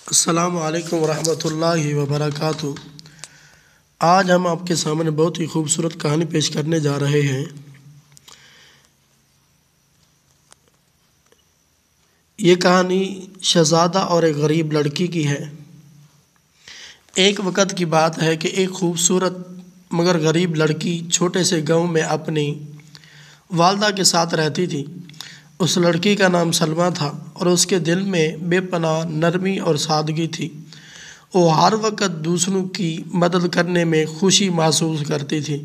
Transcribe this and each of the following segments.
السلام علیکم ورحمۃ اللہ وبرکاتہ۔ آج ہم آپ کے سامنے بہت ہی خوبصورت کہانی پیش کرنے جا رہے ہیں۔ یہ کہانی شہزادہ اور ایک غریب لڑکی کی ہے۔ ایک وقت کی بات ہے کہ ایک خوبصورت مگر غریب لڑکی چھوٹے سے گاؤں میں اپنی والدہ کے ساتھ رہتی تھی۔ اس لڑکی کا نام سلمیٰ تھا اور اس کے دل میں بے پناہ نرمی اور سادگی تھی۔ وہ ہر وقت دوسروں کی مدد کرنے میں خوشی محسوس کرتی تھی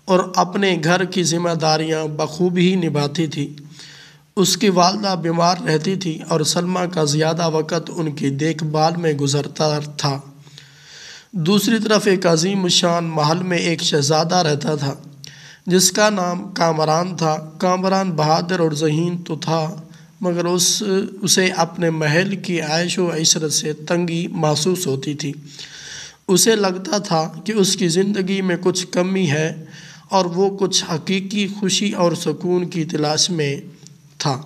اور اپنے گھر کی ذمہ داریاں بخوبی نبھاتی تھی۔ اس کی والدہ بیمار رہتی تھی اور سلمیٰ کا زیادہ وقت ان کی دیکھ بھال میں گزرتا تھا۔ دوسری طرف ایک عظیم الشان محل میں ایک شہزادہ رہتا تھا جس کا نام کامران تھا۔ کامران بہادر اور ذہین تو تھا مگر اسے اپنے محل کی عیش و عشرت سے تنگی محسوس ہوتی تھی۔ اسے لگتا تھا کہ اس کی زندگی میں کچھ کمی ہے اور وہ کچھ حقیقی خوشی اور سکون کی تلاش میں تھا۔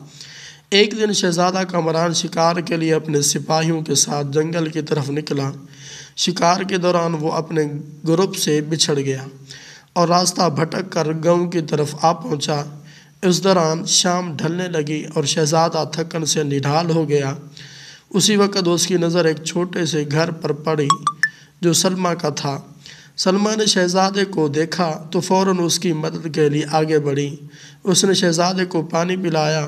ایک دن شہزادہ کامران شکار کے لیے اپنے سپاہیوں کے ساتھ جنگل کی طرف نکلا۔ شکار کے دوران وہ اپنے گروپ سے بچھڑ گیا اور راستہ بھٹک کر گاؤں کی طرف آ پہنچا۔ اس دوران شام ڈھلنے لگی اور شہزادہ تھکن سے نڈھال ہو گیا۔ اسی وقت اس کی نظر ایک چھوٹے سے گھر پر پڑی جو سلمیٰ کا تھا۔ سلمیٰ نے شہزادے کو دیکھا تو فوراً اس کی مدد کے لیے آگے بڑھی۔ اس نے شہزادے کو پانی پلایا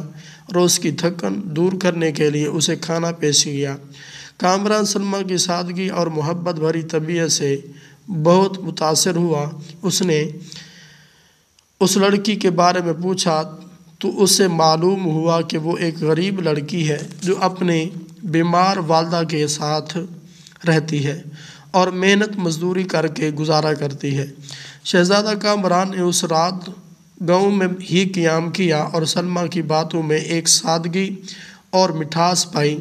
اور اس کی تھکن دور کرنے کے لیے اسے کھانا پیش کیا۔ کامران سلمیٰ کی سادگی اور محبت بھری طبیعت سے بہت متاثر ہوا۔ اس نے اس لڑکی کے بارے میں پوچھا تو اس سے معلوم ہوا کہ وہ ایک غریب لڑکی ہے جو اپنے بیمار والدہ کے ساتھ رہتی ہے اور محنت مزدوری کر کے گزارا کرتی ہے۔ شہزادہ کامران نے اس رات گاؤں میں ہی قیام کیا اور سلمیٰ کی باتوں میں ایک سادگی اور مٹھاس پائی۔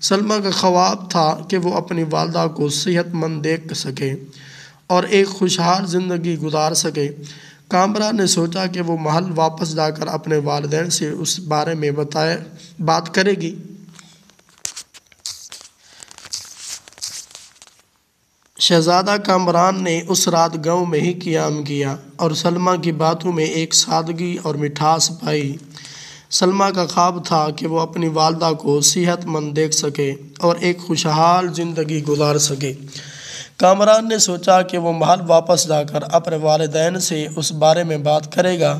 سلمیٰ کا خواب تھا کہ وہ اپنی والدہ کو صحت مند دیکھ سکے اور ایک خوشحال زندگی گزار سکے۔ کامران نے سوچا کہ وہ محل واپس جا کر اپنے والدین سے اس بارے میں بات کرے گی۔ شہزادہ کامران نے اس رات گاؤں میں ہی قیام کیا اور سلمیٰ کی باتوں میں ایک سادگی اور مٹھاس پائی۔ سلمیٰ کا خواب تھا کہ وہ اپنی والدہ کو صحت مند دیکھ سکے اور ایک خوشحال زندگی گزار سکے۔ کامران نے سوچا کہ وہ محل واپس جا کر اپنے والدین سے اس بارے میں بات کرے گا۔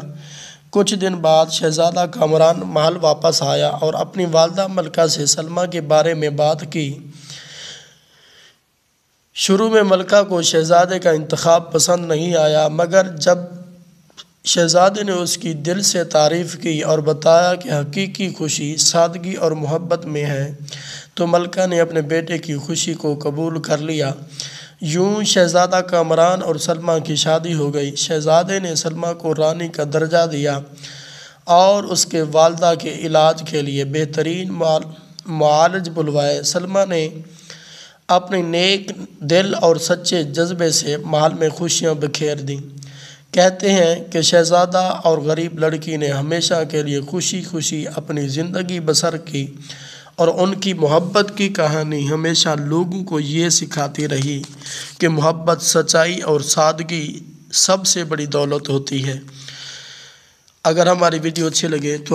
کچھ دن بعد شہزادہ کامران محل واپس آیا اور اپنی والدہ ملکہ سے سلمیٰ کے بارے میں بات کی۔ شروع میں ملکہ کو شہزادے کا انتخاب پسند نہیں آیا مگر جب شہزادے نے اس کی دل سے تعریف کی اور بتایا کہ حقیقی خوشی سادگی اور محبت میں ہے تو ملکہ نے اپنے بیٹے کی خوشی کو قبول کر لیا۔ یوں شہزادہ کامران اور سلمیٰ کی شادی ہو گئی۔ شہزادے نے سلمیٰ کو رانی کا درجہ دیا اور اس کے والدہ کے علاج کے لیے بہترین معالج بلوائے۔ سلمیٰ نے اپنے نیک دل اور سچے جذبے سے محل میں خوشیاں بکھیر دیں۔ کہتے ہیں کہ شہزادہ اور غریب لڑکی نے ہمیشہ کے لیے خوشی خوشی اپنی زندگی بسر کی اور ان کی محبت کی کہانی ہمیشہ لوگوں کو یہ سکھاتی رہی کہ محبت، سچائی اور سادگی سب سے بڑی دولت ہوتی ہے۔ اگر ہماری ویڈیو اچھی لگے تو